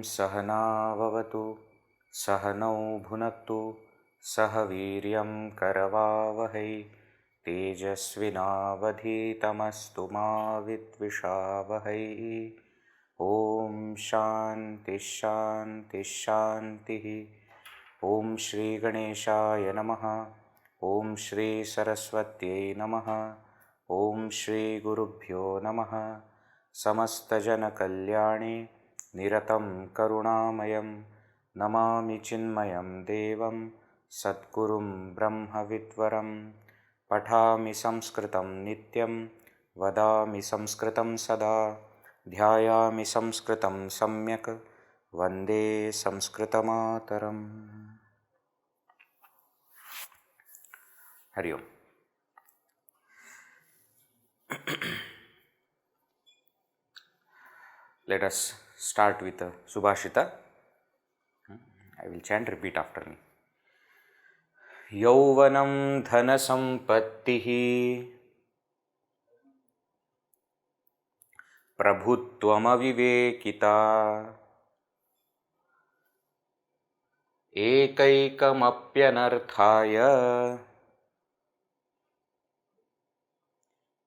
सहना भवतु सहनौ भुनक्तु सह वीर्यं करवावहै तेजस्विनावधीतमस्तु मा विद्विषावहै। ओम शांति शांति शांति। ओम श्री गणेशाय नमः। ओम श्री सरस्वत्यै नमः। ओम श्री गुरुभ्यो नमः। समस्तजनकल्याणे निरतं करुणामयं नमामि चिन्मयं देवं सद्गुरुं ब्रह्मविद्वरं। पठामि संस्कृतं नित्यं वदामि संस्कृतं सदा ध्यायामि संस्कृतं सम्यक् वन्दे संस्कृतमातरम्। हरि ओम। Let us start with a Subhashita. I will chant, repeat after me. Yauvanam dhana sampattihi prabhutvam avivekita ekaikamapyanarthaya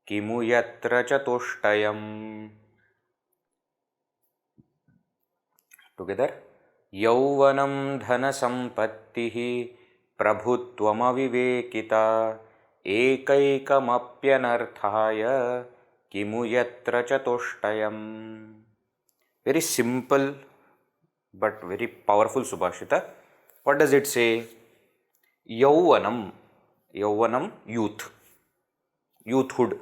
kimu yatra chatushtayam. Together. यौवनं धनसम्पत्तिः प्रभुत्वमविवेकिता एकैकमप्यनर्थाय किमु यत्र चतुष्टयम्. Very simple but very powerful Subhashita. What does it say? Yauvanam, Yauvanam, youth, youthhood.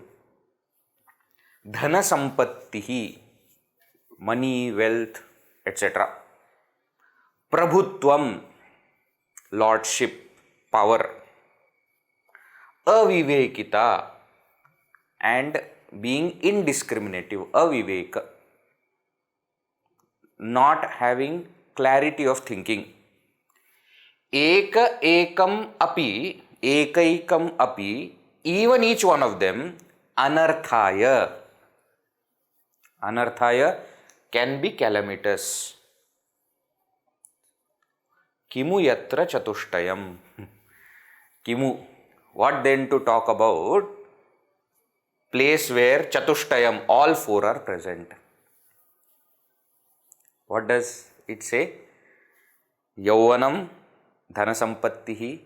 Dhanasampattihi, money, wealth, etc. Prabhutvam, lordship, power. Avivekita, and being indiscriminative, aviveka, not having clarity of thinking. Ekaikam api, even each one of them, anarthaya. Anarthaya can be calamitous. Kimu yatra chatushtayam. Kimu, what then to talk about? Place where chatushtayam, all four are present. What does it say? Yauvanam dhanasampattihi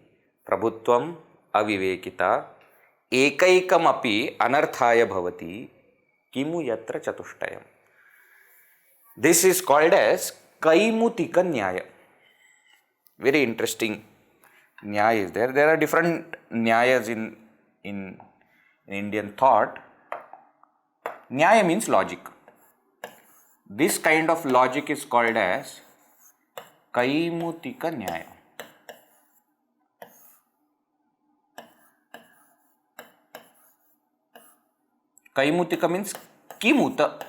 prabhutvam avivekita ekaikam api anarthaya bhavati kimu yatra chatushtayam. This is called as Kaimutika Nyaya. Very interesting Nyaya is there. There are different Nyayas in Indian thought. Nyaya means logic. This kind of logic is called as Kaimutika Nyaya. Kaimutika means Kimuta.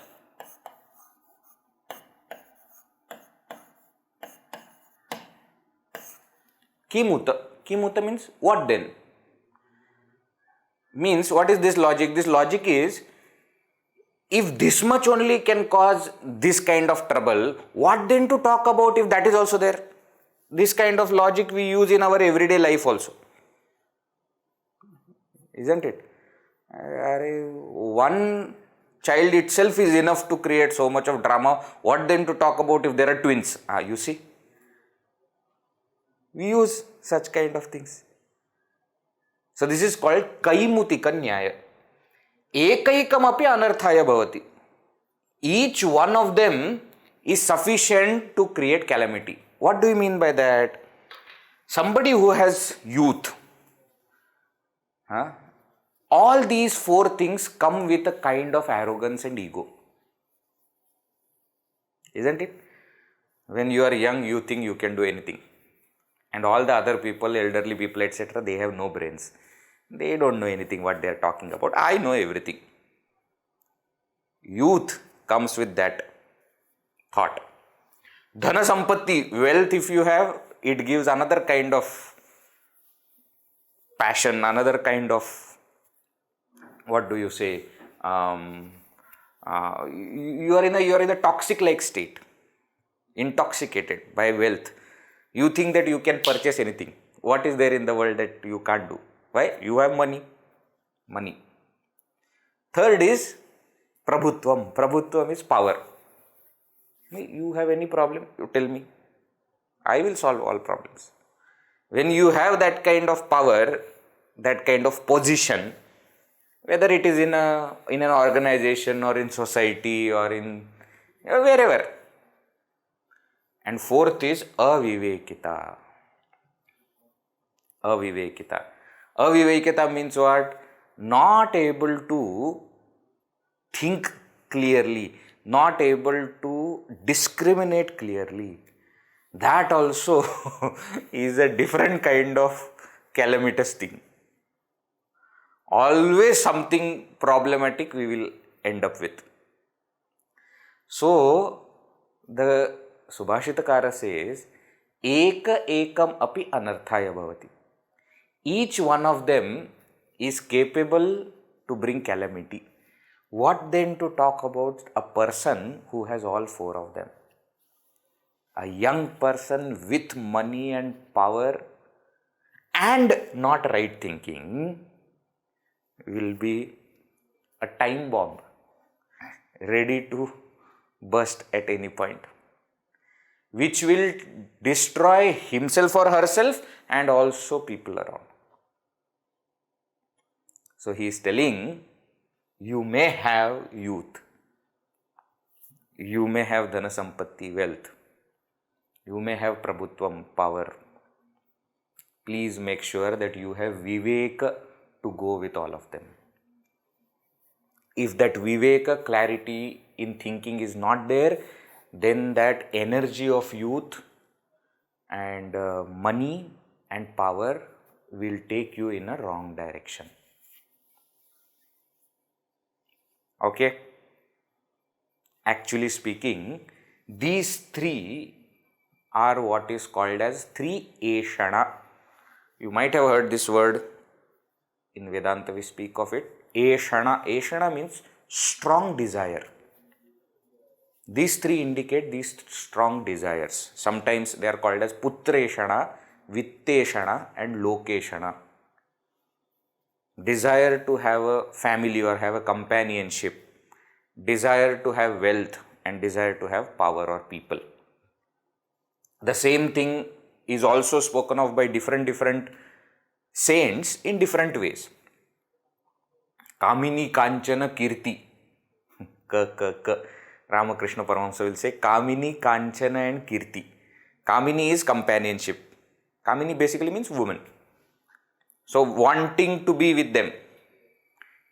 Kimuta. Kimuta means what then? Means what is this logic? This logic is, if this much only can cause this kind of trouble, what then to talk about if that is also there? This kind of logic we use in our everyday life also. Isn't it? One child itself is enough to create so much of drama. What then to talk about if there are twins? You see? We use such kind of things. So this is called Kaimutika Nyaya. Ekaikam api anarthaya bhavati. Each one of them is sufficient to create calamity. What do you mean by that? Somebody who has youth, all these four things come with a kind of arrogance and ego. Isn't it? When you are young, you think you can do anything. And all the other people, elderly people, etc., they have no brains. They don't know anything what they are talking about. I know everything. Youth comes with that thought. Dhana sampatti, wealth if you have, it gives another kind of passion, another kind of, what do you say, you are in a toxic like state, intoxicated by wealth. You think that you can purchase anything. What is there in the world that you can't do? Why? You have money. Money. Third is prabhutvam. Prabhutvam is power. You have any problem? You tell me. I will solve all problems. When you have that kind of power, that kind of position, whether it is in an organization or in society or in wherever. And fourth is avivekita. Avivekita. Avivekita means what? Not able to think clearly, not able to discriminate clearly. That also is a different kind of calamitous thing. Always something problematic we will end up with. So, the Subhashitakara says, Eka ekam api anarthaya bhavati. Each one of them is capable to bring calamity. What then to talk about a person who has all four of them? A young person with money and power and not right thinking will be a time bomb ready to burst at any point, which will destroy himself or herself and also people around. So he is telling, you may have youth, you may have dhana sampatti, wealth, you may have prabhutvam, power. Please make sure that you have viveka to go with all of them. If that viveka, clarity in thinking is not there, then that energy of youth and money and power will take you in a wrong direction. Okay? Actually speaking, these three are what is called as three eshana. You might have heard this word. In Vedanta we speak of it. Eshana. Eshana means strong desire. These three indicate these strong desires. Sometimes they are called as putreshana, vitteshana and lokeshana. Desire to have a family or have a companionship, desire to have wealth and desire to have power or people. The same thing is also spoken of by different saints in different ways. Kamini Kanchana Kirti. Ramakrishna Paramahamsa will say Kamini, Kanchana and Kirti. Kamini is companionship. Kamini basically means woman. So wanting to be with them.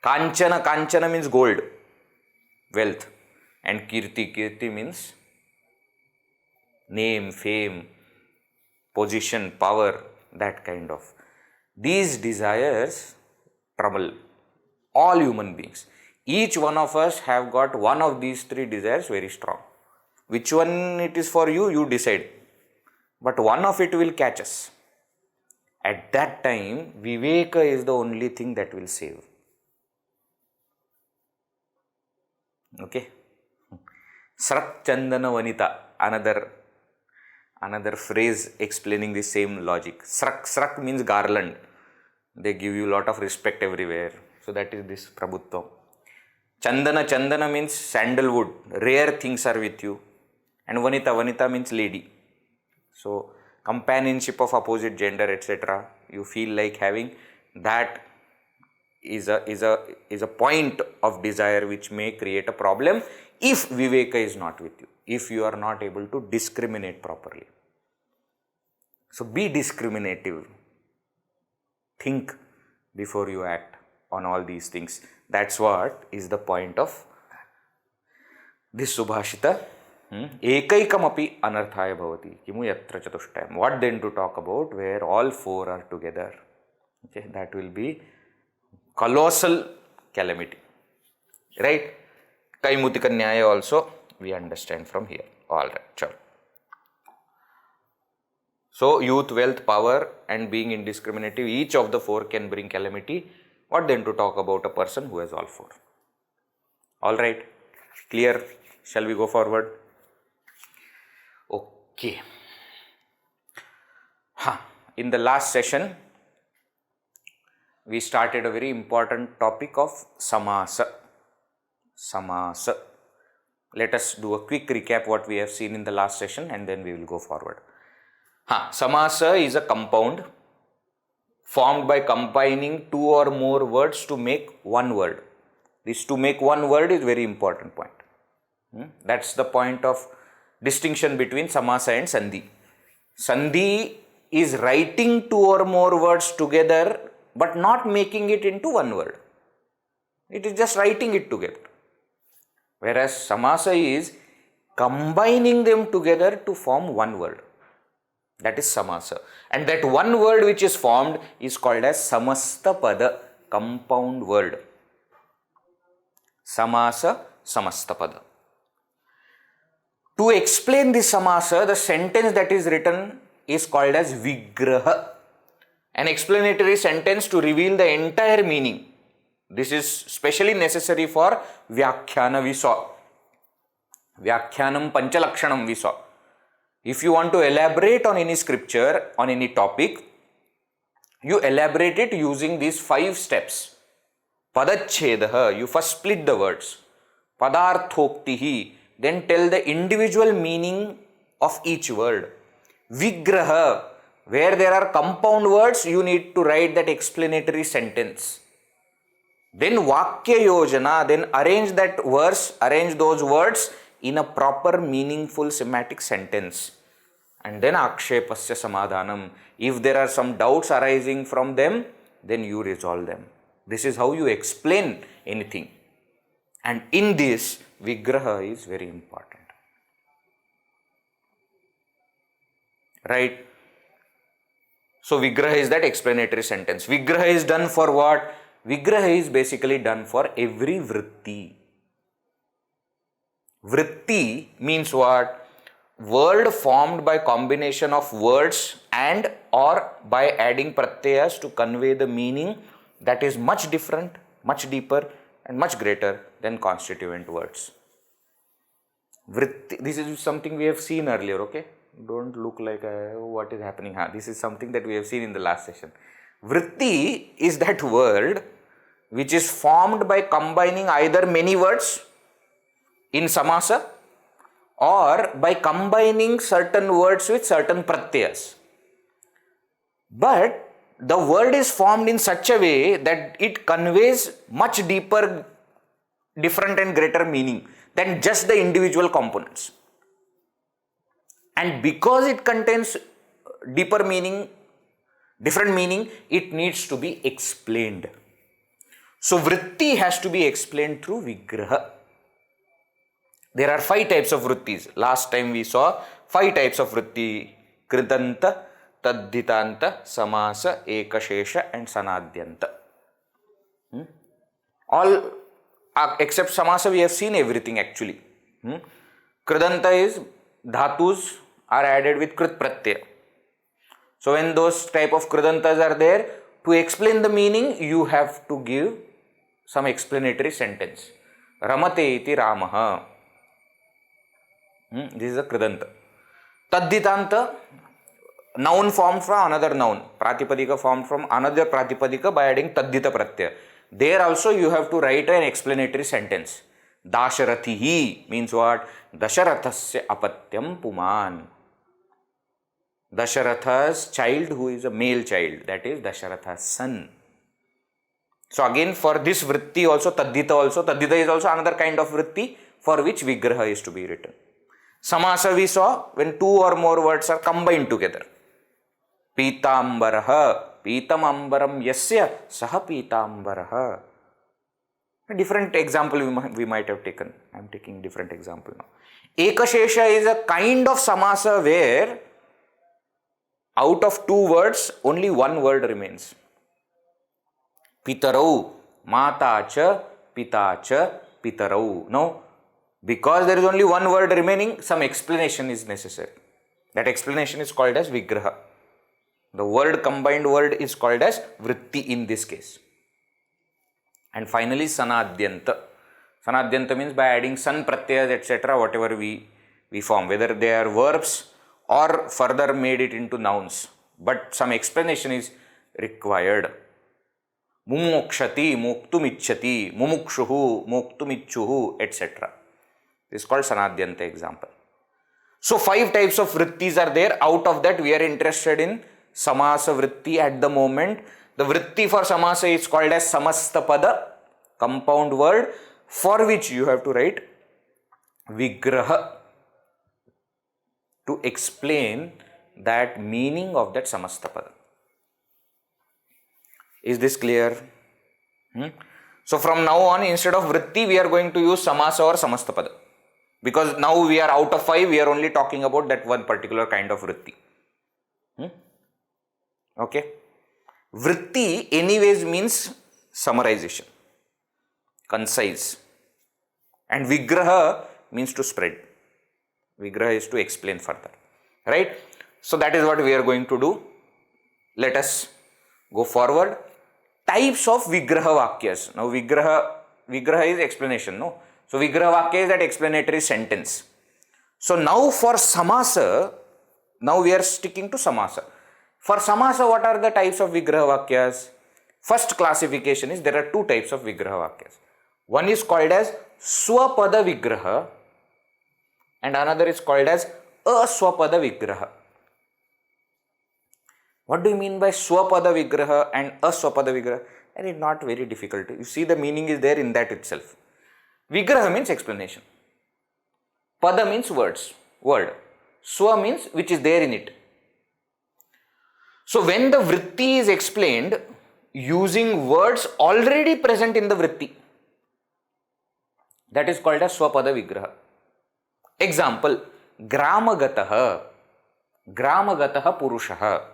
Kanchana, Kanchana means gold, wealth. And Kirti, Kirti means name, fame, position, power, that kind of. These desires trouble all human beings. Each one of us have got one of these three desires very strong. Which one it is for you, you decide. But one of it will catch us. At that time, Viveka is the only thing that will save. Okay? Srak Chandana Vanita, another phrase explaining the same logic. Srak means garland. They give you a lot of respect everywhere. So that is this Prabhutvam. Chandana means sandalwood. Rare things are with you. And Vanita means lady. So companionship of opposite gender, etc. You feel like having that is a point of desire which may create a problem if Viveka is not with you. If you are not able to discriminate properly. So be discriminative. Think before you act on all these things. That's what is the point of this Subhashita. Ekaikamapi anarthaya bhavati kimu yatra chatushtaям. What then to talk about where all four are together? Okay, that will be colossal calamity. Right? Kaimutika Nyaya also we understand from here. Alright, sure. So, youth, wealth, power and being indiscriminative, each of the four can bring calamity. What then to talk about a person who has all four? Alright, clear? Shall we go forward? Okay. In the last session, we started a very important topic of Samaasa. Samaasa. Let us do a quick recap what we have seen in the last session and then we will go forward. Samaasa is a compound formed by combining two or more words to make one word. This to make one word is very important point. That's the point of distinction between Samaasa and Sandhi. Sandhi is writing two or more words together but not making it into one word. It is just writing it together. Whereas Samaasa is combining them together to form one word. That is Samaasa. And that one word which is formed is called as Samastapada, compound word. Samaasa, Samastapada. To explain this Samaasa, the sentence that is written is called as Vigraha. An explanatory sentence to reveal the entire meaning. This is specially necessary for Vyakhyana we saw. Vyakhyanam Panchalakshanam we saw. If you want to elaborate on any scripture, on any topic, you elaborate it using these 5 steps. Padachhedaha, you first split the words. Padarthoktihi, then tell the individual meaning of each word. Vigraha, where there are compound words, you need to write that explanatory sentence. Then Vakya Yojana, then arrange that verse, arrange those words in a proper meaningful semantic sentence. And then Akshepasya Samadhanam. If there are some doubts arising from them, then you resolve them. This is how you explain anything. And in this, Vigraha is very important. Right? So Vigraha is that explanatory sentence. Vigraha is done for what? Vigraha is basically done for every vritti. Vritti means what? Word formed by combination of words and or by adding pratyayas to convey the meaning that is much different, much deeper and much greater than constituent words. Vritti, this is something we have seen earlier, okay? Don't look like what is happening. This is something that we have seen in the last session. Vritti is that word which is formed by combining either many words in Samasa or by combining certain words with certain pratyayas. But the word is formed in such a way that it conveys much deeper, different and greater meaning than just the individual components. And because it contains deeper meaning, different meaning, it needs to be explained. So vritti has to be explained through Vigraha. There are 5 types of vrittis. Last time we saw 5 types of vritti. Kridanta, Taddhitanta, Samaasa, Ekashesha and Sanadyanta. All except Samaasa we have seen everything actually. Kridanta is dhatus are added with Krit Pratyaya. So when those type of Kridantas are there, to explain the meaning you have to give some explanatory sentence. Ramate iti Ramaha. This is a Kridanta. Taddhitanta, noun formed from another noun. Pratipadika formed from another Pratipadika by adding Taddhita Pratyaya. There also you have to write an explanatory sentence. Dasharathihi means what? Dasharathasya apatyam puman. Dasharatha's child who is a male child, that is Dasharatha's son. So again for this vritti also, Taddhita is also another kind of vritti for which Vigraha is to be written. Samasa we saw when 2 or more words are combined together. Pitambarah. Pitam ambaram yasya saha pitambarah. A different example we might have taken. I am taking different example now. Ekashesha is a kind of samasa where out of two words only one word remains. Pitarau, mata cha, pita cha, pitarau. No, because there is only one word remaining, some explanation is necessary. That explanation is called as vigraha. The word, combined word, is called as vritti in this case. And finally, sanadyanta. Sanadyanta means by adding san, pratyas, etc., whatever we form, whether they are verbs or further made it into nouns. But some explanation is required. Mumokshati, moktumichati, mumukshuhu, moktumichuhu, etc. This is called sanadyanta example. So 5 types of vrittis are there. Out of that, we are interested in samasa vritti at the moment. The vritti for samasa is called as samastapada, compound word, for which you have to write vigraha to explain that meaning of that samastapada. Is this clear? So from now on, instead of vritti, we are going to use samasa or samastapada. Because now we are out of 5, we are only talking about that one particular kind of vritti. Okay. Vritti anyways means summarization, concise, and vigraha means to spread. Vigraha is to explain further, right? So that is what we are going to do. Let us go forward. Types of vigraha vakyas. Now vigraha is explanation, no? So vigraha vakya is that explanatory sentence. So now for samasa, now we are sticking to samasa. For samasa, what are the types of vigraha vakyas? First classification is there are 2 types of vigraha vakyas. One is called as swapada vigraha and another is called as aswapada vigraha. What do you mean by swapada vigraha and aswapada vigraha? And it's not very difficult. You see, the meaning is there in that itself. Vigraha means explanation. Pada means words, word. Swa means which is there in it. So when the vritti is explained using words already present in the vritti, that is called as swapada vigraha. Example, gramagataha, gramagataha purushaha.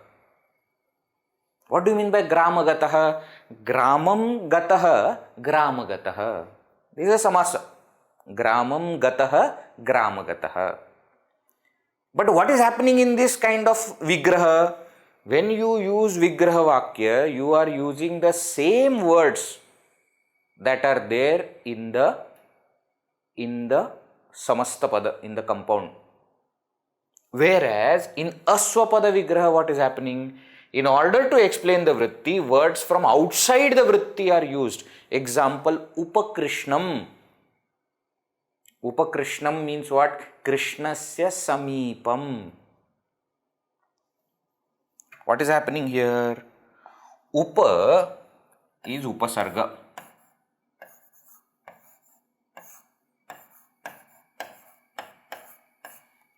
What do you mean by gramagataha? Gramam gataha, gramagataha. This is a samasa. Gramam gataha, gramagataha. But what is happening in this kind of vigraha? When you use vigraha vakya, you are using the same words that are there in the samastapada, in the compound. Whereas in aswapada vigraha, what is happening? In order to explain the vritti, words from outside the vritti are used. Example, upakrishnam. Upakrishnam means what? Krishnasya samipam. What is happening here? Upa is upasarga.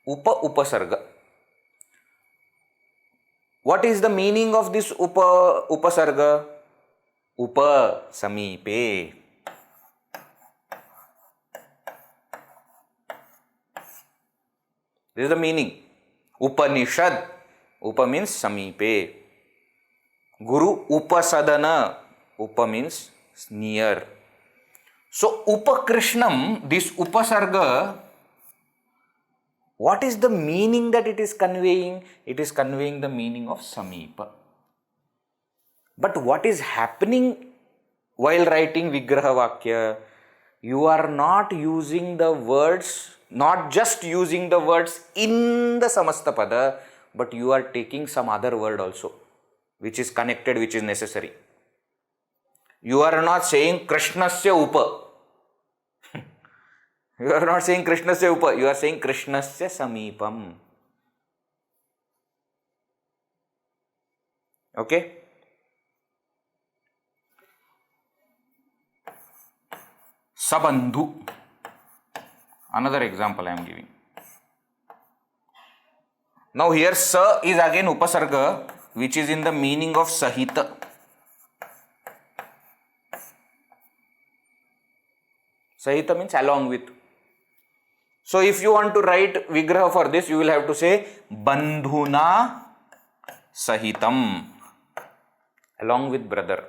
Upasarga. What is the meaning of this upasarga? Upa samipe. This is the meaning. Upanishad. Upa means samipe. Guru upasadana. Upa means near. So upakrishnam, this upasarga, what is the meaning that it is conveying? It is conveying the meaning of samipa. But what is happening while writing vigraha vakya? You are not using the words, not just using the words in the samastapada, but you are taking some other word also, which is connected, which is necessary. You are not saying Krishnasya upa. You are not saying Krishnasya upa, you are saying Krishnasya samipam. Okay? Sabandhu. Another example I am giving. Now here sa is again upasarga, which is in the meaning of Sahita. Sahita means along with. So if you want to write Vigraha for this, you will have to say Bandhuna Sahitam, along with brother.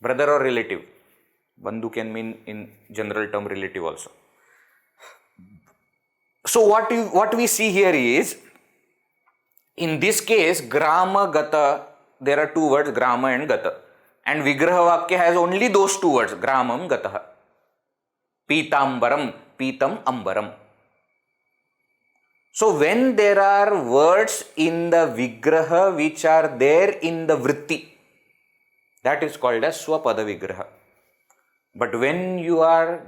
Brother or relative. Bandhu can mean in general term relative also. So what we see here is, in this case, Grama Gata, there are two words, Grama and Gata. And Vigraha Vakya has only those two words, Gramam Gataha. Pitambaram, Pitam Ambaram. So when there are words in the Vigraha which are there in the Vritti, that is called as Swapada Vigraha. But when you are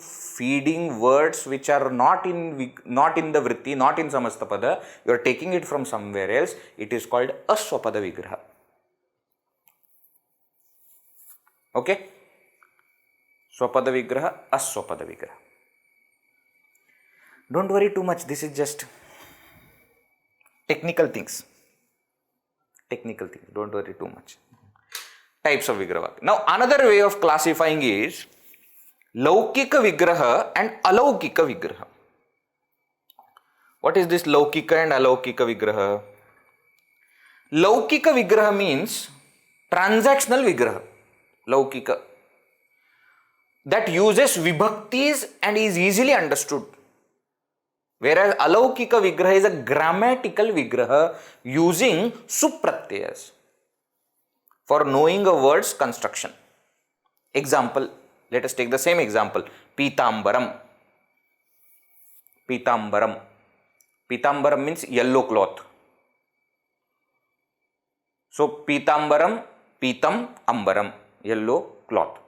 feeding words which are not in the Vritti, not in Samastapada, you are taking it from somewhere else, it is called Aswapada Vigraha. Okay? Swapada Vigraha, Aswapada Vigraha. Don't worry too much, this is just technical things. Don't worry too much. Types of Vigraha. Now another way of classifying is Laukika Vigraha and Alaukika Vigraha. What is this Laukika and Alaukika Vigraha? Laukika Vigraha means transactional Vigraha. Laukika. That uses vibhaktis and is easily understood. Whereas Alaukika Vigraha is a grammatical Vigraha using supratyas for knowing a word's construction. Example, let us take the same example. Pitambaram. Pitambaram. Pitambaram means yellow cloth. So Pitambaram, Pitam Ambaram, yellow cloth.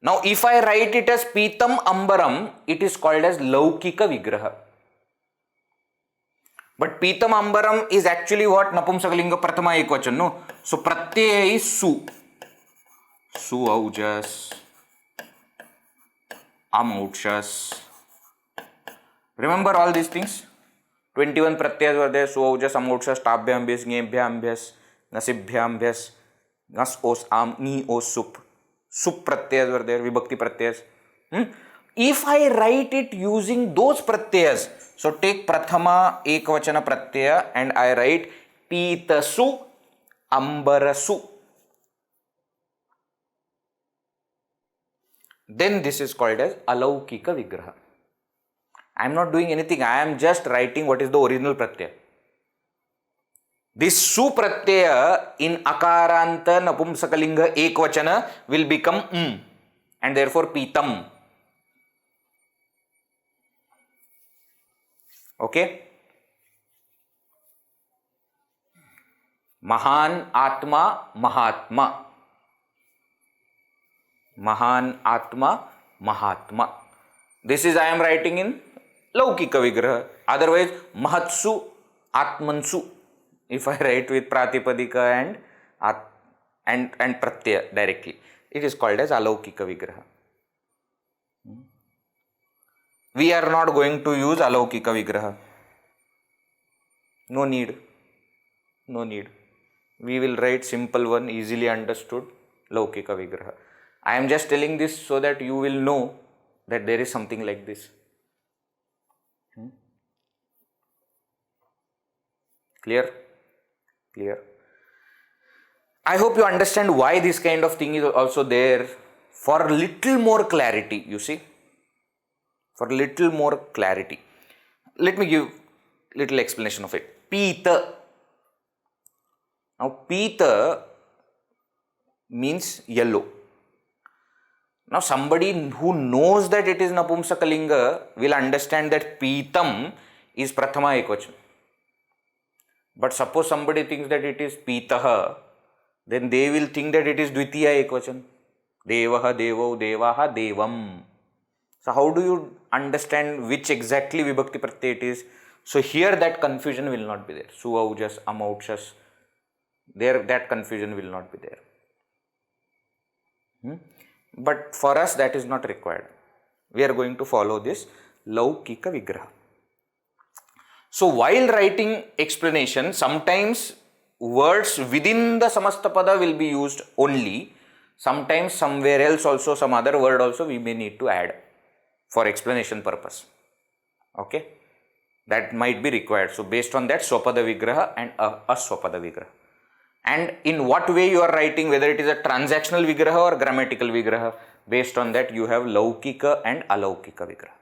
Now if I write it as Pitam Ambaram, it is called as Laukika Vigraha. But Pitam Ambaram is actually what? Napumsakalinga Prathama Ekvachan, no? So Pratyaya is Su. Su Aujas. Amauchas. Remember all these things? 21 Pratyas were there. Su Aujas, Amauchas, Tabhyam Bhyas, Ngebhyam Bhyas, Nasibhyam Bhyas, Nas Os Am, Ni Os Sup. Sup Pratyas were there, Vibhakti Pratyas. If I write it using those Pratyas, so take Prathama Ekvachana Pratyaya and I write Pitasu Ambarasu. Then this is called as Alaukika Vigraha. I am not doing anything, I am just writing what is the original Pratyaya. This Su Pratyaya in Akaranta Napumsakalinga Ekvachana will become and therefore Pitam. Okay? Mahan Atma Mahatma. Mahan Atma Mahatma. This is I am writing in Laukika Vigraha. Otherwise, Mahatsu Atmansu. If I write with Pratipadika and Pratyaya directly, it is called as Alaukika Vigraha. We are not going to use Alaukika Vigraha. No need. No need. We will write simple one, easily understood, Laukika Vigraha. I am just telling this so that you will know that there is something like this. Clear? Clear? I hope you understand why this kind of thing is also there, for little more clarity, you see. For little more clarity. Let me give little explanation of it. Pita. Now, Pita means yellow. Now, somebody who knows that it is Napumsakalinga will understand that Pitam is Prathama Ekvachan. But suppose somebody thinks that it is Pitaha, then they will think that it is Dvitiya Ekvachan. Devaha, Devo, Devaha, Devam. So how do you understand which exactly Vibhakti Pratyaya it is? So here that confusion will not be there. Suvaujas, Amauchas, there that confusion will not be there. But for us that is not required. We are going to follow this Laukika Vigraha. So while writing explanation, sometimes words within the Samastapada will be used only. Sometimes somewhere else also, some other word also we may need to add for explanation purpose. Okay, that might be required. So based on that, Swapada Vigraha and Aswapada Vigraha. And in what way you are writing, whether it is a transactional Vigraha or grammatical Vigraha, based on that you have Laukika and Alaukika Vigraha.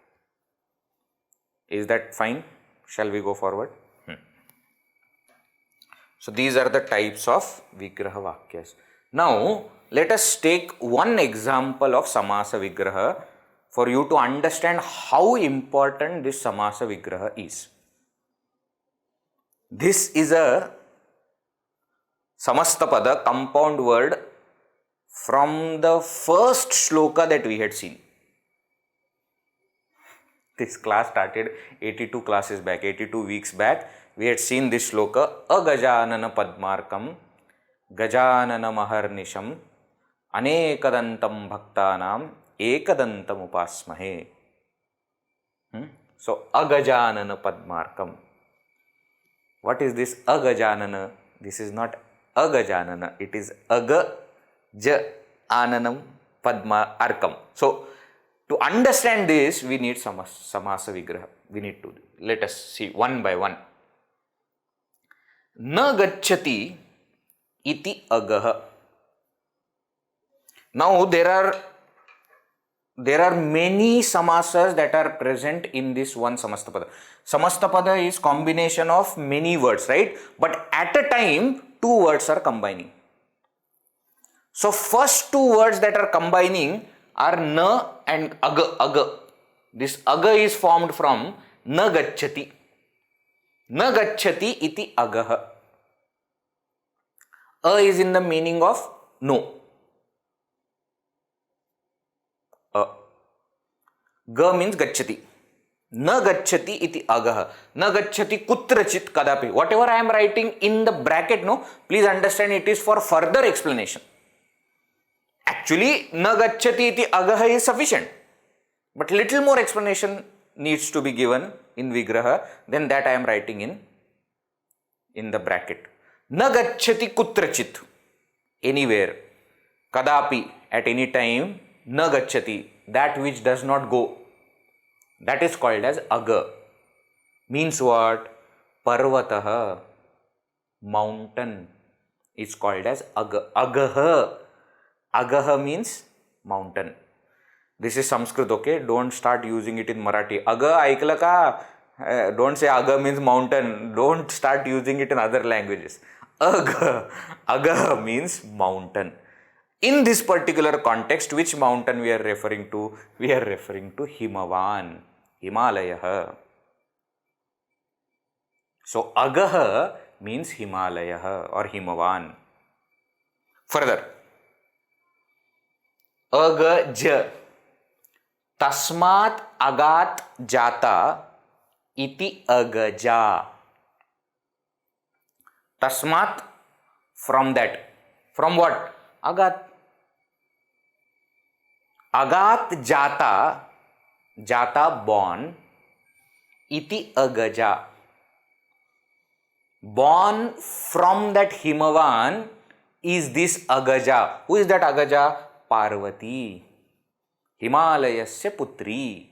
Is that fine? Shall we go forward? So these are the types of Vigraha Vakyas. Now let us take one example of Samasa Vigraha for you to understand how important this Samasa Vigraha is. This is a Samastapada compound word from the first shloka that we had seen. This class started 82 classes back, 82 weeks back. We had seen this shloka, Agajanana Padmarkam, Gajanana Maharnisham, Anekadantam Bhaktanam, Ekadantam Upasmahe. So, Agajanana Padmarkam. What is this Agajanana? This is not Agajanana, it is Agajananam Padma Arkam. So, to understand this, we need Samasa Vigraha. We need to, let us see one by one. Na gacchati iti agaha. Now, there are many samasas that are present in this one Samastapada. Samastapada is combination of many words, right? But at a time, two words are combining. So, first two words that are combining are na and aga. This aga is formed from na gacchati. Na gacchati iti agaha. A is in the meaning of no. Ga means gacchati. Na gacchati iti agaha. Na gacchati kutrachit kadapi. Whatever I am writing in the bracket, no, please understand it is for further explanation. Actually, na gacchati iti agaha is sufficient. But little more explanation needs to be given in Vigraha than that I am writing in the bracket. Na gacchati kutrachit. Anywhere. Kadapi. At any time. Na gacchati. That which does not go. That is called as aga. Means what? Parvataha. Mountain is called as aga. Agaha. Agaha means mountain. This is Sanskrit, okay? Don't start using it in Marathi. Aga aikla ka? Don't say aga means mountain. Don't start using it in other languages. Aga. Aga means mountain. In this particular context, which mountain we are referring to? We are referring to Himavan. Himalaya. So, Agaha means Himalaya or Himavan. Further. Agaja. Tasmat agat jata iti agaja. Tasmat, from that. From what? Agat. Agat jata. Jata born. Iti agaja. Born from that Himavan is this Agaja. Who is that Agaja? Parvati. Himalayasya putri.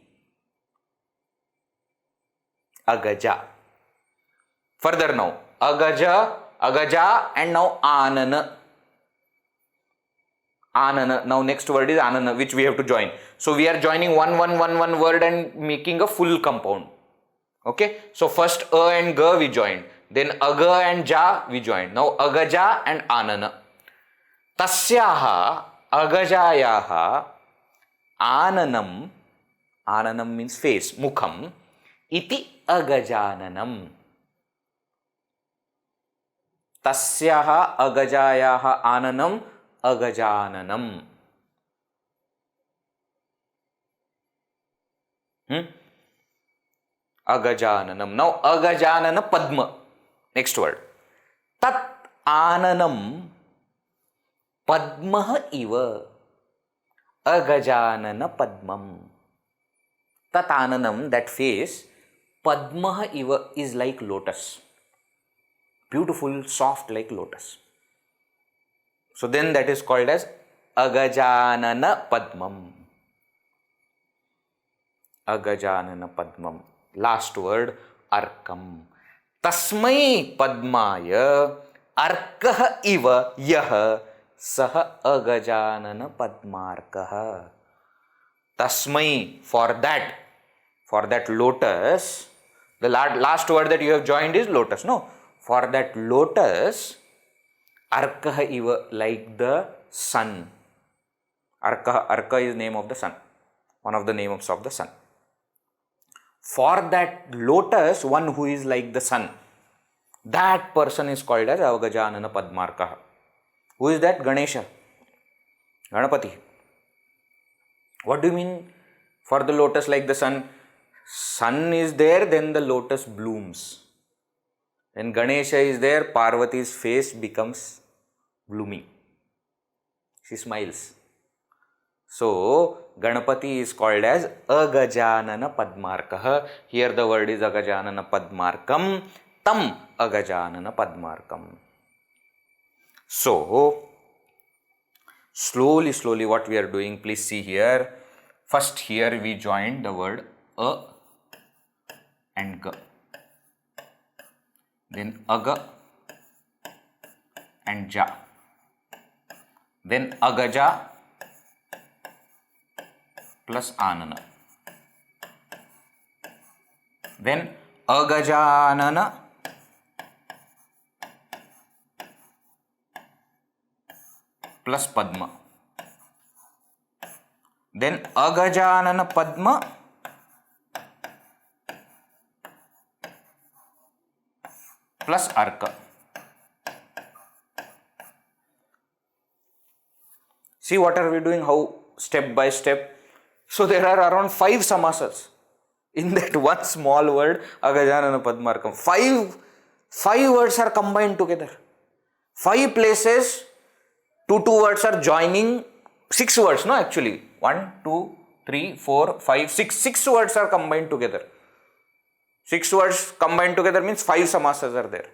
Agaja. Further now. Agaja and now Anana. Anana. Now next word is Anana, which we have to join. So we are joining one word and making a full compound. Okay. So first A and Ga we joined. Then Aga and Ja we joined. Now Agaja and Anana. Tasyaha Agajayaha Ananam. Ananam means face. Mukham. Iti Agajananam. Tasyaha Agajayaha Ananam Agajananam. Agajananam. Now Agajanana Padma. Next word. Tat Ananam Padma iva. Agajanana Padmam. Tat Ananam, that face. Padma iva is like lotus. Beautiful, soft like lotus. So then that is called as Agajanana Padmam. Agajanana Padmam. Last word, Arkam. Tasmai Padmaya Arkah iva yah saha Agajanana Padmarkah. Tasmai, for that lotus, the last word that you have joined is lotus. No, for that lotus, Arkah iva, like the sun. Arka is name of the sun, one of the names of the sun. For that lotus, one who is like the sun, that person is called as Avaganana Padmarkah. Who is that? Ganesha, Ganapati. What do you mean for the lotus like the sun? Sun is there, then the lotus blooms. When Ganesha is there, Parvati's face becomes blooming. She smiles. So, Ganapati is called as Agajanana Padmarkah. Here the word is Agajanana Padmarkam. Tam Agajanana Padmarkam. So, slowly what we are doing, please see here. First here we joined the word A and G. Then Aga and Ja. Then Agaja plus Anana. Then Agajanana plus Padma. Then Agajanana Padma plus Arka. See what are we doing, how step by step. So there are around 5 samasas in that one small word Agajanana Padmarkam. 5 words are combined together. 5 places, 2 words are joining. 6 words, no, actually 1, 2, 3, 4, 5, 6. 6 words are combined together. 6 words combined together means 5 samasas are there.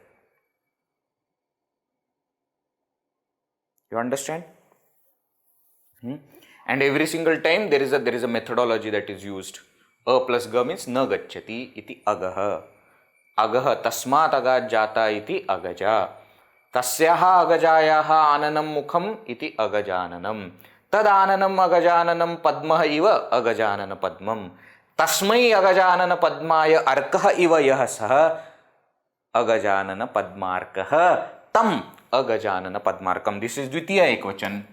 You understand? And every single time there is a methodology that is used. A plus ga means na gacchati iti agaha. Agaha tasmat agajata iti agaja. Tasyaha agajayaha ananam mukham iti agajananam. Tad ananam agajananam padmah iva agajanana padmam. Tasmai agajanana padmaya arkah iva yah saha agajanana padmarkah. Tam agajanana padmarkam. This is Dvitiya Ekvachan.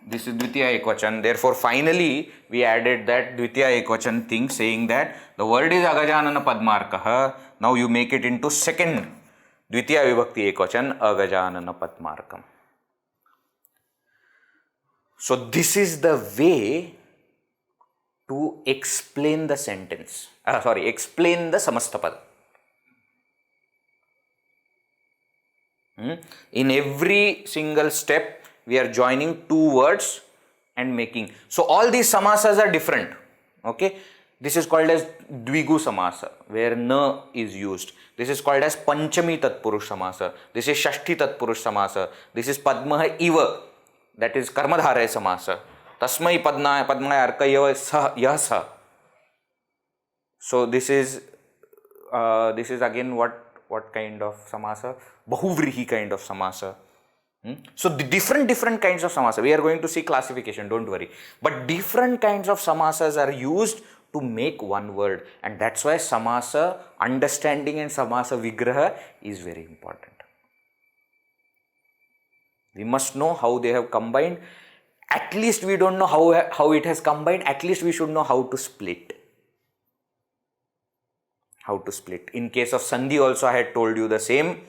This is Dvitiya Ekvachan. Therefore, finally, we added that Dvitiya Ekvachan thing, saying that the word is Agajanana Padmarkah. Now you make it into second Dvitiya Vibhakti Ekvachan, Agajanana Padmarkam. So, this is the way to explain the sentence. Explain the Samastapada. In every single step, we are joining 2 words and making. So all these samasas are different. Okay. This is called as Dvigu Samasa, where na is used. This is called as Panchami Tatpurush Samasa. This is Shashti Tatpurush Samasa. This is Padma Iva, that is Karmadharaya Samasa. Tasmai Padmaya Arka Yah Sa. So this is again what kind of samasa? Bahuvrihi kind of samasa. So the different kinds of samasa, we are going to see classification, don't worry. But different kinds of samasas are used to make one word, and that's why samasa understanding and samasa vigraha is very important. We must know how they have combined. At least we don't know how it has combined. At least we should know how to split. In case of Sandhi also, I had told you the same.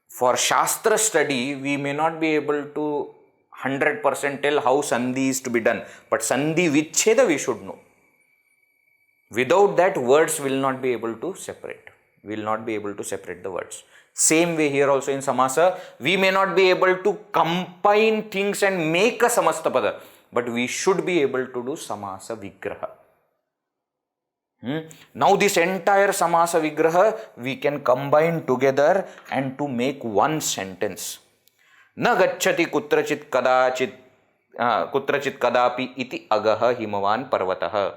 For Shastra study, we may not be able to 100% tell how Sandhi is to be done. But Sandhi Vichcheda we should know. Without that, words will not be able to separate. We will not be able to separate the words. Same way here also in Samasa, we may not be able to combine things and make a Samastapada. But we should be able to do Samasa Vigraha. Now this entire Samasa Vigraha we can combine together and to make one sentence. Na gacchati kutrachit kadapi iti agaha himavan parvatah.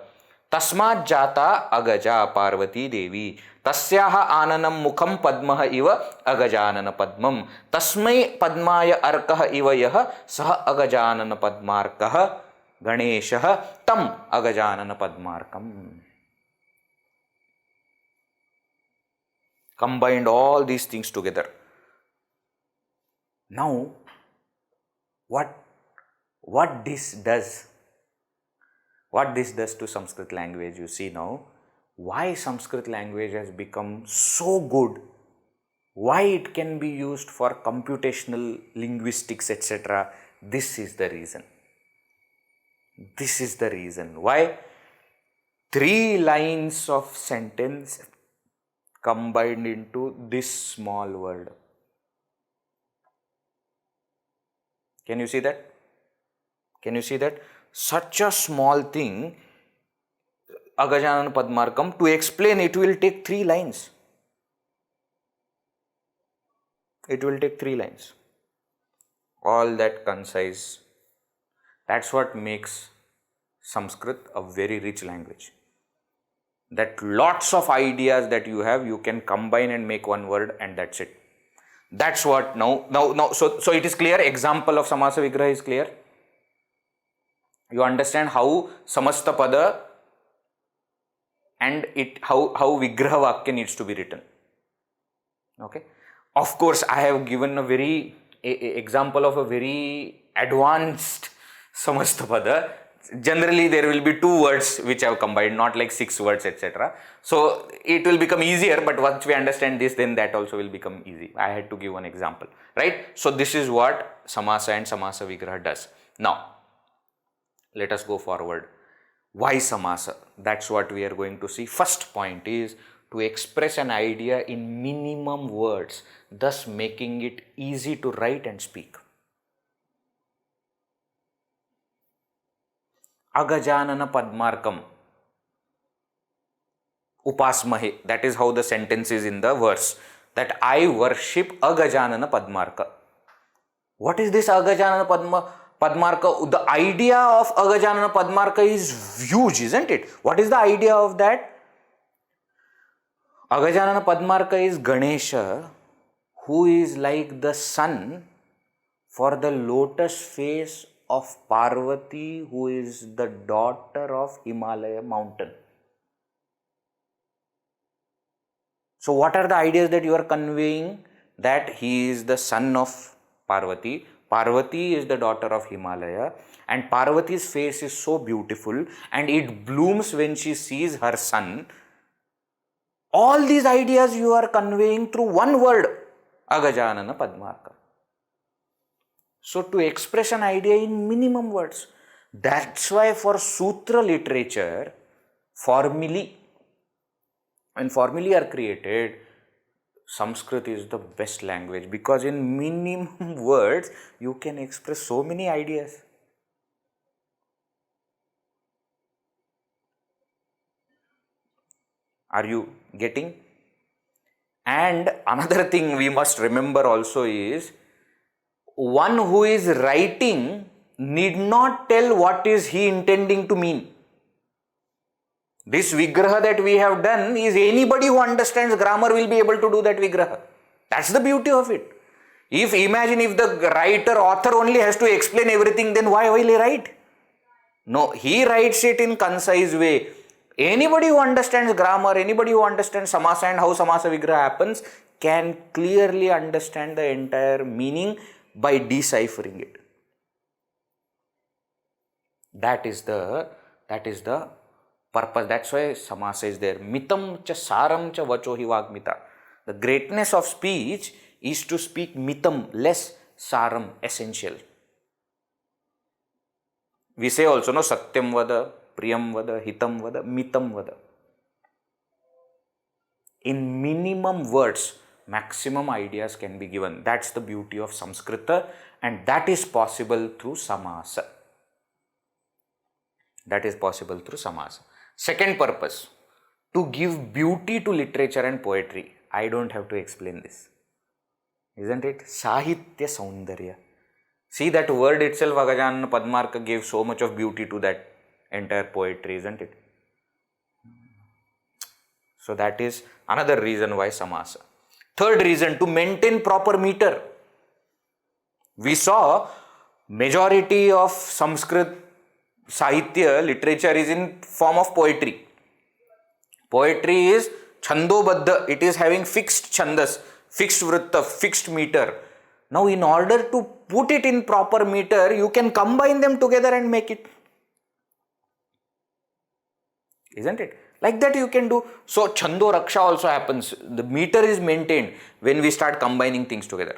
Tasmat jata agaja Parvati Devi. Tasyaha ananam mukham padmaha iva agajanana padmam. Tasmai padmaya arkaha iva yaha saha agajanana padmarkaha Ganeshah tam agajanana padmarkam. Combined all these things together. Now, what this does to Sanskrit language, you see now, why Sanskrit language has become so good, why it can be used for computational linguistics, etc. This is the reason. This is the reason why 3 lines of sentence combined into this small word. Can you see that? Can you see that? Such a small thing, Agajanana Padmarkam, to explain it will take 3 lines. It will take 3 lines. All that concise. That's what makes Sanskrit a very rich language. That lots of ideas that you have, you can combine and make one word, and that's it. That's what now. So it is clear. Example of Samasa Vigraha is clear. You understand how Samasta Pada and how Vigraha Vakya needs to be written. Okay. Of course, I have given a example of a very advanced Samasta Pada. Generally, there will be 2 words which I have combined, not like 6 words, etc. So it will become easier, but once we understand this, then that also will become easy. I had to give one example, right? So this is what Samasa and Samasa Vigraha does. Now, let us go forward. Why Samasa? That's what we are going to see. First point is to express an idea in minimum words, thus making it easy to write and speak. Agajanana Padmarkam Upasmahe. That is how the sentence is in the verse. That I worship Agajanana Padmarka. What is this Agajanana Padmarka? The idea of Agajanana Padmarka is huge, isn't it? What is the idea of that? Agajanana Padmarka is Ganesha, who is like the sun for the lotus face of Parvati, who is the daughter of Himalaya mountain. So what are the ideas that you are conveying? That he is the son of Parvati. Parvati is the daughter of Himalaya, and Parvati's face is so beautiful and it blooms when she sees her son. All these ideas you are conveying through one word, Agajanana Padmarka. So to express an idea in minimum words. That's why for sutra literature, when formulae are created, Sanskrit is the best language, because in minimum words you can express so many ideas. Are you getting? And another thing we must remember also is, one who is writing need not tell what is he intending to mean. This Vigraha that we have done is anybody who understands grammar will be able to do that Vigraha. That's the beauty of it. Imagine if the author only has to explain everything, then why will he write? No, he writes it in concise way. Anybody who understands grammar, anybody who understands Samasa and how Samasa Vigraha happens, can clearly understand the entire meaning by deciphering it. That is the purpose. That's why Samasa is there. Mitam cha saram cha vacho hi vagmita. The greatness of speech is to speak mitam, less, saram, essential. We say also, no, satyam vada, priyam vada, hitam vada, mitam vada. In minimum words, maximum ideas can be given. That's the beauty of Sanskrita, and that is possible through Samasa. That is possible through Samasa. Second purpose, to give beauty to literature and poetry. I don't have to explain this. Isn't it? Sahitya Saundarya. See, that word itself, Agajanana Padmarka, gave so much of beauty to that entire poetry, isn't it? So that is another reason why Samaasa. Third reason, to maintain proper meter. We saw majority of Sanskrit Sahitya literature is in form of poetry. Poetry is Chandobadda, it is having fixed chandas, fixed vritta, fixed meter. Now in order to put it in proper meter, you can combine them together and make it. Isn't it? Like that you can do. So Chando Raksha also happens. The meter is maintained when we start combining things together.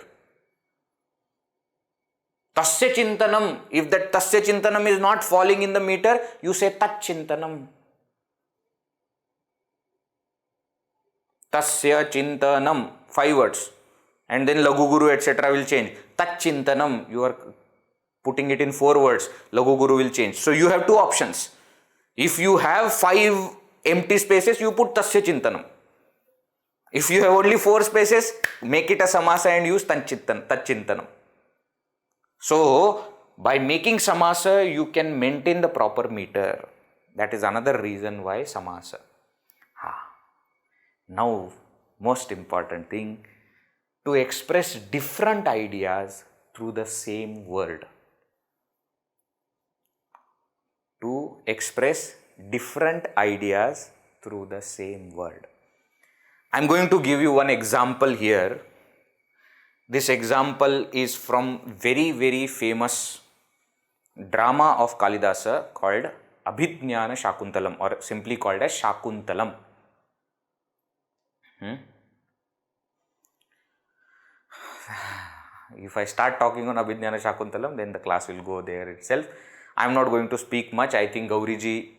Tasya Chintanam. If that Tasya Chintanam is not falling in the meter, you say Tat Chintanam. Tasya Chintanam. 5 words. And then Lagu Guru etc. will change. Tat Chintanam. You are putting it in 4 words. Lagu Guru will change. So you have 2 options. If you have 5 empty spaces, you put Tasya Chintanam. If you have only 4 spaces, make it a Samaasa and use Tat Chintanam. So, by making Samaasa, you can maintain the proper meter. That is another reason why Samaasa. Now, most important thing, to express different ideas through the same word. To express different ideas through the same word. I am going to give you one example here. This example is from very, very famous drama of Kalidasa called Abhijnana Shakuntalam, or simply called as Shakuntalam. If I start talking on Abhijnana Shakuntalam, then the class will go there itself. I am not going to speak much. I think Gauriji,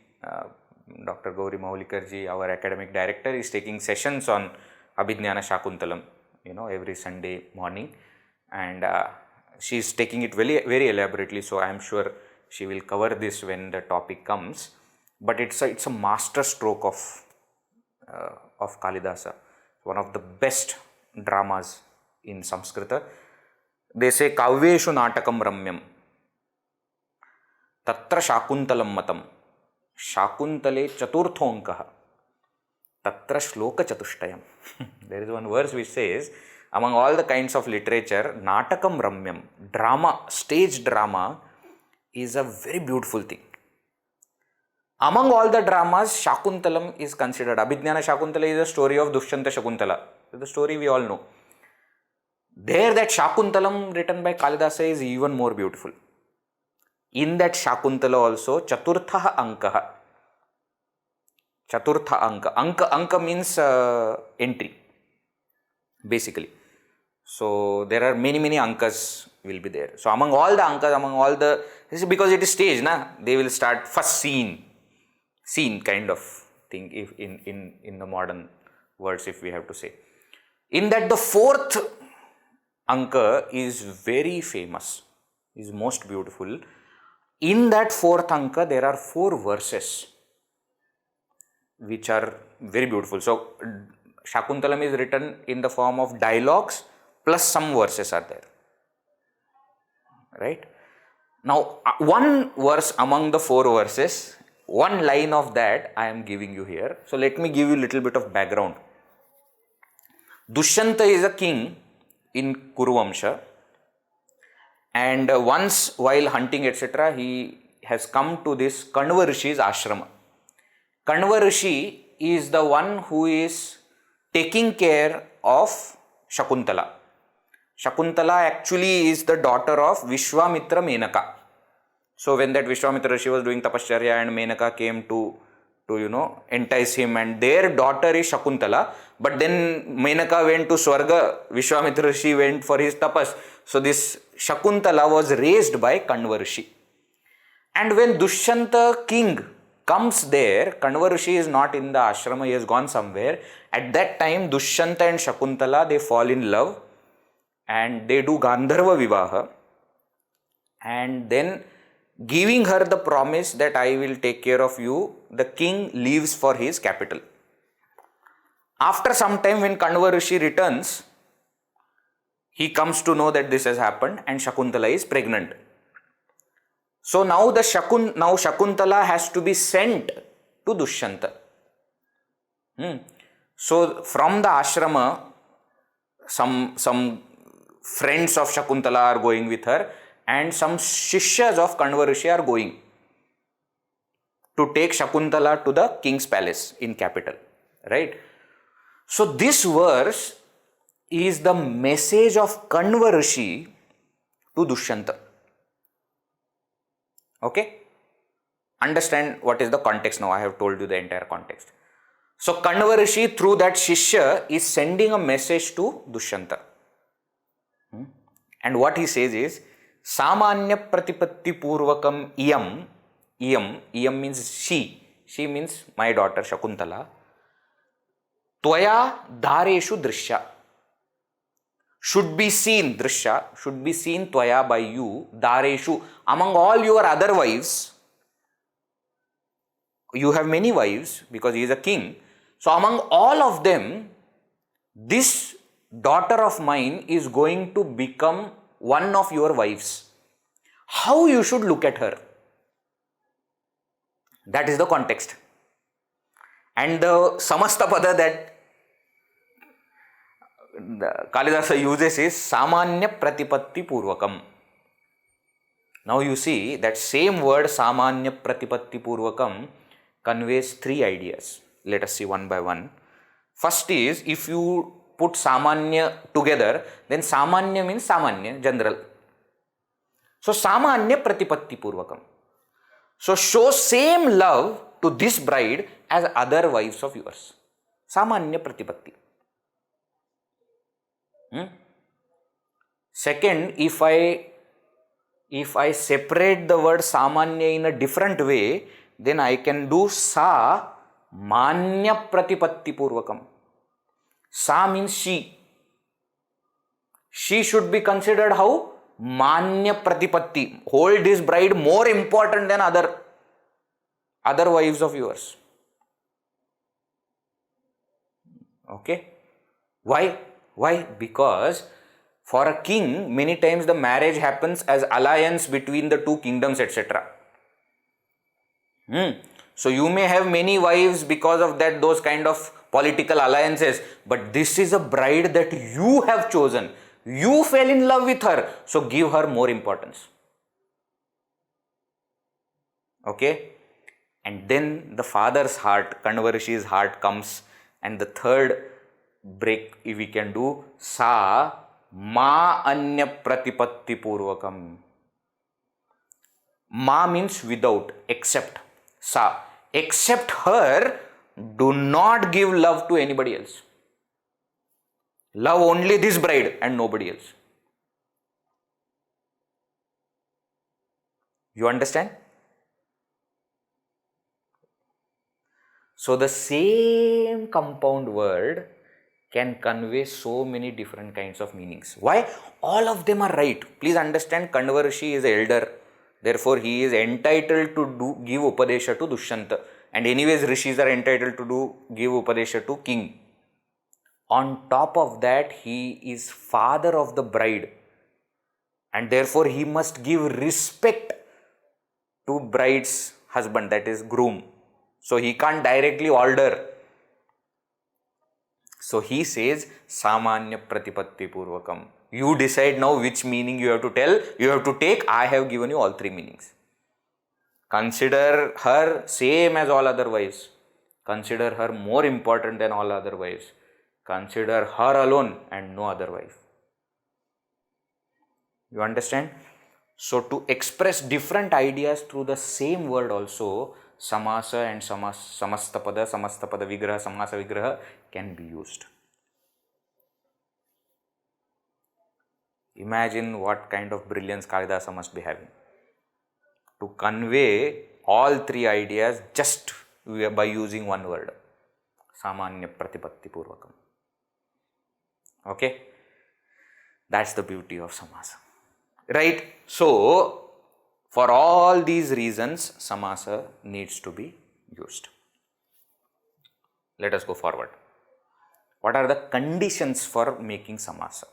Dr. Gauri Maulikarji, our academic director, is taking sessions on Abhijnana Shakuntalam, every Sunday morning, and she is taking it very, very elaborately. So I am sure she will cover this when the topic comes. But it's a master stroke of Kalidasa, one of the best dramas in Sanskrita. They say Kavyeshu Natakam Ramyam. Tatra Shakuntalam Matam. Shakuntale Chaturthonkaha. Tatra Shloka Chatushtayam. There is one verse which says, among all the kinds of literature, Natakam Ramyam, drama, stage drama, is a very beautiful thing. Among all the dramas, Shakuntalam is considered. Abhijnana Shakuntala is a story of Dushyanta Shakuntala. The story we all know. There, that Shakuntalam written by Kalidasa is even more beautiful. In that Shakuntala also, Chaturtha Ankaha. Chaturtha Anka. Anka means entry, basically. So there are many Ankas will be there. So among all the Ankas, this is because it is stage, they will start first scene kind of thing, if in the modern words, if we have to say. In that, the 4th Anka is very famous, is most beautiful. In that 4th Anka, there are 4 verses which are very beautiful. So Shakuntalam is written in the form of dialogues plus some verses are there. Right? Now, one verse among the 4 verses, one line of that I am giving you here. So let me give you a little bit of background. Dushyanta is a king in Kuruvamsha, and once while hunting etc., he has come to this Kanva Rishi's ashrama. Kanva Rishi is the one who is taking care of Shakuntala. Shakuntala actually is the daughter of Vishwamitra Menaka. So when that Vishwamitra Rishi was doing tapasya and Menaka came to entice him, and their daughter is Shakuntala, but then Menaka went to Swarga, Vishwamitra Rishi went for his tapas. So this Shakuntala was raised by Kanva Rishi. And when Dushyanta king comes there, Kanva Rishi is not in the ashrama, he has gone somewhere. At that time, Dushyanta and Shakuntala, they fall in love and they do Gandharva Vivaha, and then giving her the promise that I will take care of you, the king leaves for his capital. After some time, when Kanva Rishi returns, he comes to know that this has happened and Shakuntala is pregnant. So now Shakuntala has to be sent to Dushyanta. So from the ashrama, some friends of Shakuntala are going with her and some shishyas of Kanva Rishi are going to take Shakuntala to the king's palace in capital, right? So this verse is the message of Kanva Rishi to Dushyanta. Okay? Understand what is the context now. I have told you the entire context. So Kanva Rishi through that Shishya is sending a message to Dushyanta. And what he says is, Samanya Pratipatti Purvakam Iyam means she means my daughter Shakuntala. Tvaya Dhareshu Drishya. Should be seen, Drishya, should be seen Tvaya by you, Dhareshu, among all your other wives. You have many wives because he is a king. So among all of them, this daughter of mine is going to become one of your wives. How you should look at her? That is the context. And the Samastapada that Kalidasa uses is Samanya Pratipatti Purvakam. Now you see that same word Samanya Pratipatti Purvakam conveys three ideas. Let us see one by one. First is, if you put Samanya together, then Samanya means Samanya, general. So Samanya Pratipatti Purvakam. So show same love to this bride as other wives of yours. Samanya Pratipatti. Second, if I separate the word Samanya in a different way, then I can do Sa Manya Pratipatti Purvakam. Sa means she. She should be considered how? Manya Pratipatti. Hold this bride more important than other wives of yours. Okay? Why? Because for a king, many times the marriage happens as alliance between the two kingdoms, etc. So you may have many wives because of that, those kind of political alliances, but this is a bride that you have chosen. You fell in love with her, so give her more importance. Okay? And then the father's heart, Kanva Rishi's heart comes, and the third break we can do Sa Ma Anya Pratipatti Purvakam. Ma means without, except. Sa, except her, do not give love to anybody else. Love only this bride and nobody else. You understand? So the same compound word can convey so many different kinds of meanings. Why? All of them are right. Please understand, Kanva Rishi is elder. Therefore, he is entitled to give Upadesha to Dushyanta. And anyways, Rishis are entitled to give Upadesha to king. On top of that, he is father of the bride. And therefore, he must give respect to bride's husband, that is groom. So, he can't directly order. So, he says, Samanya Pratipatti Purvakam. You decide now which meaning you have to tell, you have to take. I have given you all three meanings. Consider her same as all other wives. Consider her more important than all other wives. Consider her alone and no other wife. You understand? So, to express different ideas through the same word also, Samaasa and Samastapada Vigraha, Samaasa Vigraha can be used. Imagine what kind of brilliance Kalidasa must be having to convey all three ideas just by using one word. Samanya Pratipatti Purvakam. Okay? That's the beauty of Samaasa. Right? So, for all these reasons, Samaasa needs to be used. Let us go forward. What are the conditions for making samasa?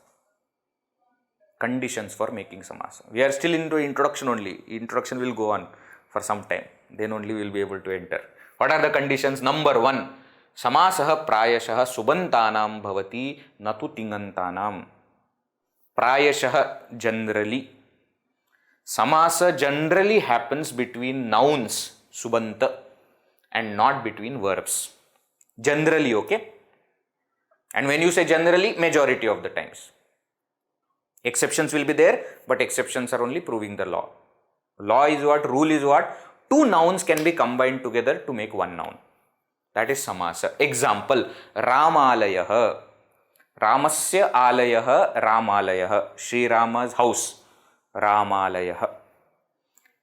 Conditions for making samasa. We are still into introduction only. Introduction will go on for some time. Then only we will be able to enter. What are the conditions? Number 1. Samasah prayashah subantanam bhavati natu tingantanam. Prayashah, generally. Samasa generally happens between nouns, subanta, and not between verbs. Generally, okay? And when you say generally, majority of the times. Exceptions will be there, but exceptions are only proving the law. Law is what? Rule is what? Two nouns can be combined together to make one noun. That is samasa. Example, Ramalayah. Ramasya alayah, Ramalayah. Sri Rama's house, Ramalayah.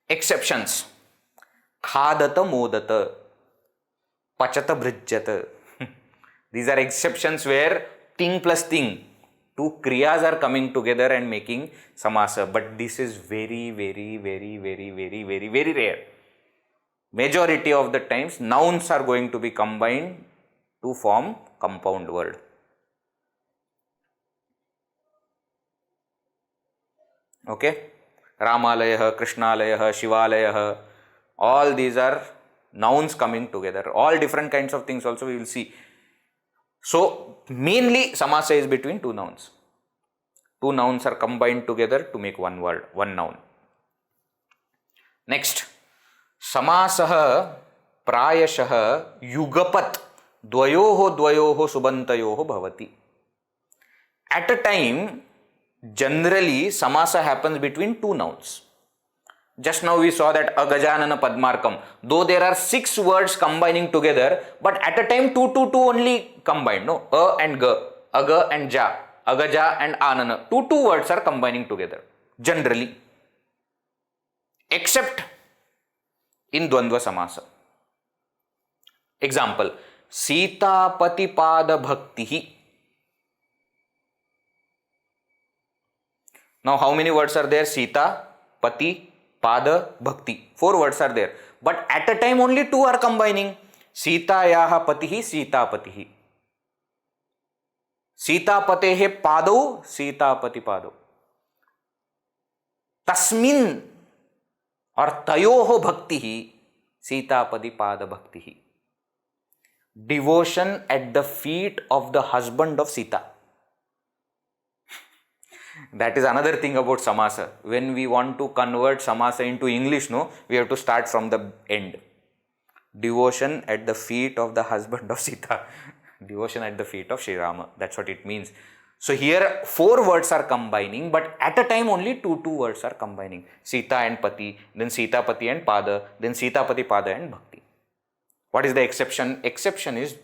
Exceptions, Khadata modata, Pachata brijjata. These are exceptions where thing plus thing, two kriyas are coming together and making samasa. But this is very rare. Majority of the times nouns are going to be combined to form compound word. Okay? Ramalayah, Krishnalayah, Shivalayah, all these are nouns coming together. All different kinds of things also we will see. So, mainly samasa is between two nouns. Two nouns are combined together to make one word, one noun. Next, samasah prayashah yugapat dvayoho subantayoho bhavati. At a time, generally samasa happens between two nouns. Just now we saw that Agajanana Padmarkam. Though there are 6 words combining together, but at a time two only combined. No, A and G, Aga and Ja, Agaja and Anana. Two words are combining together. Generally. Except in Dvandva Samasa. Example, Sita Patipada Bhaktihi. Now how many words are there? Sita, Pati, Pada, Bhakti. 4 words are there. But at a time only 2 are combining. Sitayaha patihi, Sita patihi. Sita patehe padau, Sita pati padau. Tasmin or tayoho bhaktihi, Sita pati pada bhaktihi. Devotion at the feet of the husband of Sita. That is another thing about samasa. When we want to convert samasa into English, no, we have to start from the end. Devotion at the feet of the husband of Sita. Devotion at the feet of Sri Rama. That's what it means. So here 4 words are combining, but at a time only two words are combining. Sita and Pati, then Sita Pati and Pada, then Sita Pati Pada and Bhakti. What is the exception? Exception is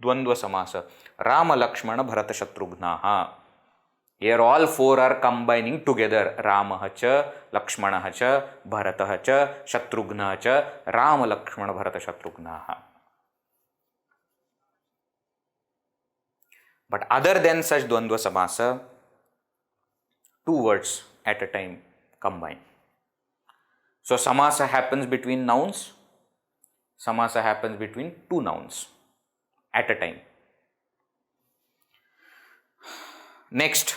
Dvandva Samasa. Rama Lakshmana Bharata Shatrughnaha. Here all 4 are combining together. Ramaha cha, Lakshmanaha cha, Bharataha cha, Shatrughnaha cha, Rama Lakshmana Bharata Shatrughnaha. But other than such Dvandva Samasa, 2 words at a time combine. So Samasa happens between nouns. Samasa happens between 2 nouns at a time. Next,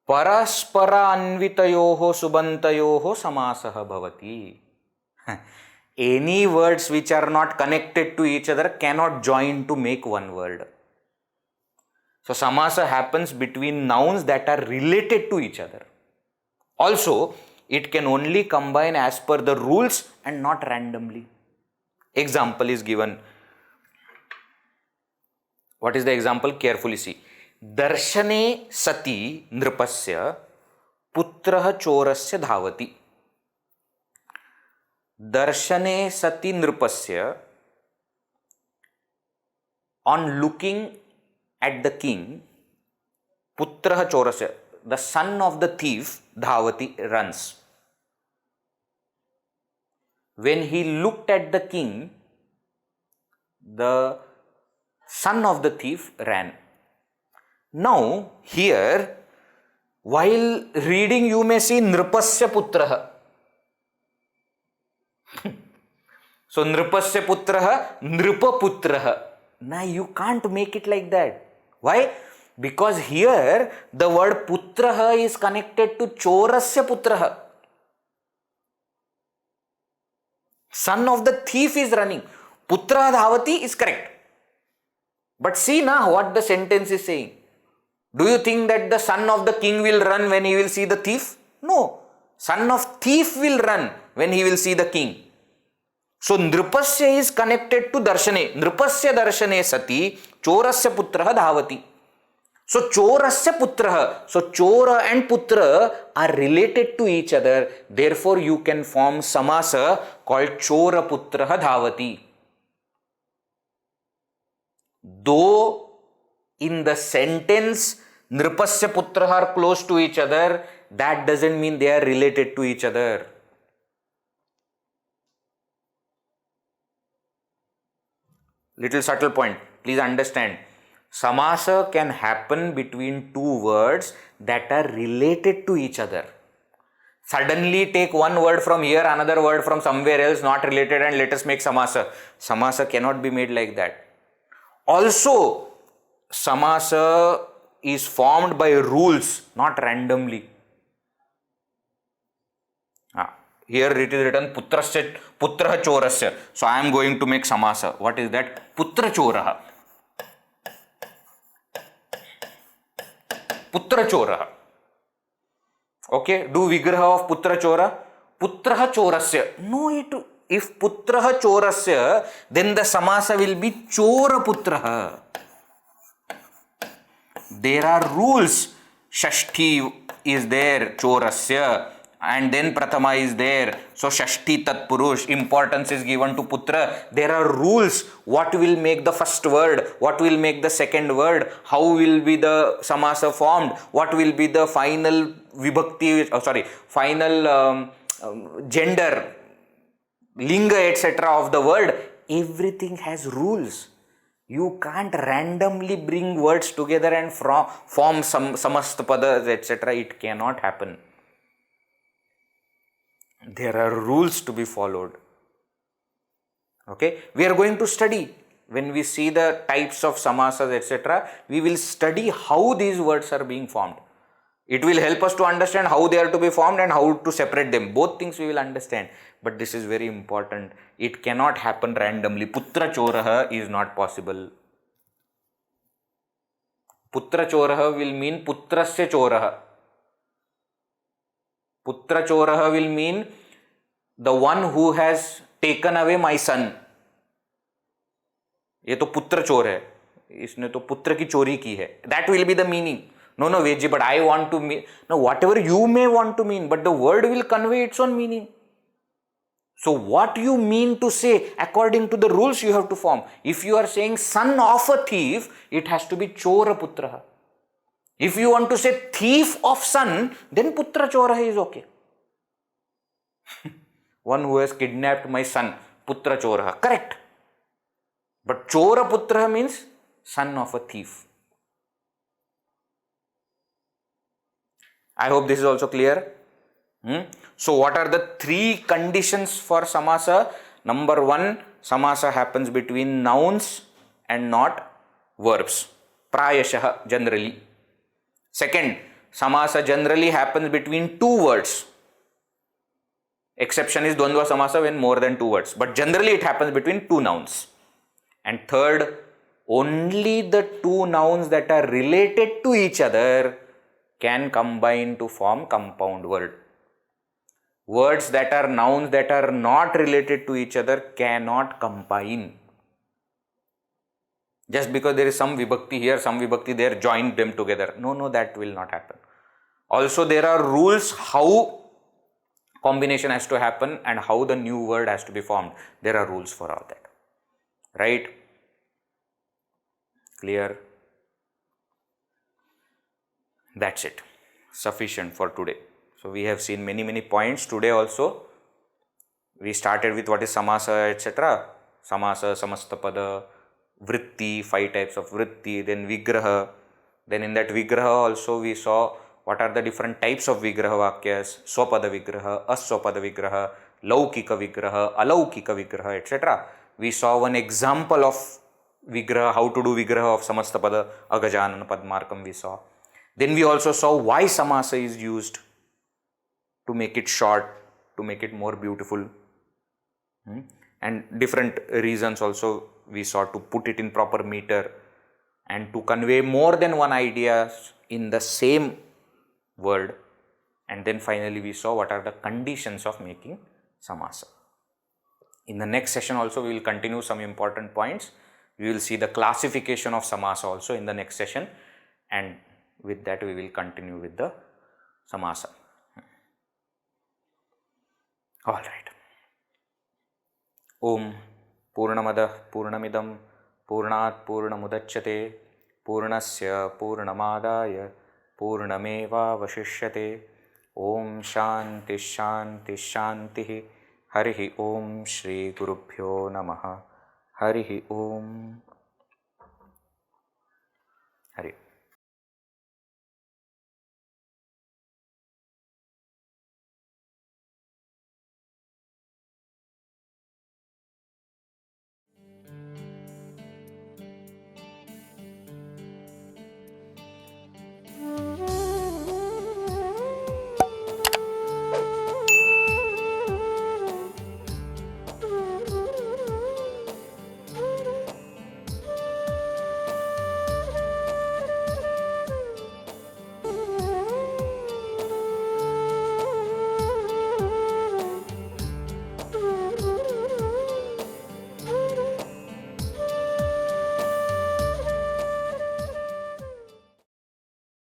Paraspara anvitayoho subantayoho samasaha bhavati. Any words which are not connected to each other cannot join to make one word. So samasa happens between nouns that are related to each other. Also, it can only combine as per the rules and not randomly. Example is given. What is the example? Carefully see. Darshane sati nripasya putraha chorasya dhavati. Darshane sati nripasya, on looking at the king, putraha chorasya, the son of the thief, dhavati, runs. When he looked at the king, the son of the thief ran. Now, here, while reading, you may see Nripasya Putraha. So, Nripasya Putraha, Nripa Putraha. Now, you can't make it like that. Why? Because here the word putraha is connected to chorasya putraha. Son of the thief is running. Putra dhavati is correct. But see now what the sentence is saying. Do you think that the son of the king will run when he will see the thief? No. Son of thief will run when he will see the king. So nripasya is connected to darshane. Nripasya darshane sati chorasya putraha dhavati. So chorasya putraha. So chora and putra are related to each other. Therefore you can form samasa called chora putraha dhavati. Though in the sentence nripasya putraha are close to each other, that doesn't mean they are related to each other. Little subtle point. Please understand. Samasa can happen between two words that are related to each other. Suddenly take one word from here, another word from somewhere else, not related, and let us make samasa. Samasa cannot be made like that. Also, samasa is formed by rules, not randomly. Here it is written putrasya, putraha chorasya. So I am going to make samasa. What is that? Putra choraha. Putra choraha. Okay, do vigraha of putra chora. Putraha chorasya. No, if putraha chorasya, then the samasa will be chora putraha. There are rules. Shashti is there, chorasya. And then Prathama is there. So Shashti Tat Purush, importance is given to Putra. There are rules. What will make the first word? What will make the second word? How will be the Samasa formed? What will be the final Vibhakti, final gender, Linga, etc. of the word? Everything has rules. You can't randomly bring words together and form some Samastapadas, etc. It cannot happen. There are rules to be followed. Okay, we are going to study. When we see the types of samasas, etc., we will study how these words are being formed. It will help us to understand how they are to be formed and how to separate them. Both things we will understand. But this is very important. It cannot happen randomly. Putra choraha is not possible. Putra choraha will mean putrasya choraha. Putra choraha will mean the one who has taken away my son. ये तो पुत्र चोर है, इसने तो पुत्र की चोरी की है. That will be the meaning. No, Vedji, but I want to mean. No, whatever you may want to mean, but the word will convey its own meaning. So what you mean to say, according to the rules you have to form. If you are saying son of a thief, it has to be chora putraha. If you want to say thief of son, then putra choraha is okay. One who has kidnapped my son, putra choraha, correct. But chora putraha means son of a thief. I hope this is also clear. So what are the three conditions for samasa? Number one, samasa happens between nouns and not verbs. Prayashaha, generally. Second, samasa generally happens between two words. Exception is Dvandva samasa when more than two words. But generally it happens between two nouns. And third, only the two nouns that are related to each other can combine to form compound word. Words that are nouns that are not related to each other cannot combine. Just because there is some vibhakti here, some vibhakti there, join them together. No, that will not happen. Also, there are rules how combination has to happen and how the new word has to be formed. There are rules for all that. Right? Clear? That's it. Sufficient for today. So we have seen many points today also. We started with what is samasa, etc. Samasa, samastapada, vritti, 5 types of vritti, then vigraha. Then in that vigraha also we saw what are the different types of vigraha vakyas, swapada vigraha, aswapada vigraha, laukika vigraha, alaukika vigraha, etc. We saw one example of Vigraha, how to do Vigraha of Samastapada, Agajanana Padmarkam we saw. Then we also saw why Samaasa is used, to make it short, to make it more beautiful. And different reasons also we saw, to put it in proper meter and to convey more than one idea in the same word. And then finally we saw what are the conditions of making Samaasa. In the next session also we will continue some important points. We will see the classification of Samaasa also in the next session, and with that we will continue with the Samaasa. All right. Om Purnamada Purnamidam Purnat Purnamudachyate Purnasya Purnamadaya Purnameva Vashishyate. Om Shanti Shanti Shanti. Harihi Om Shri Gurubhyo Namaha. Harihi Om.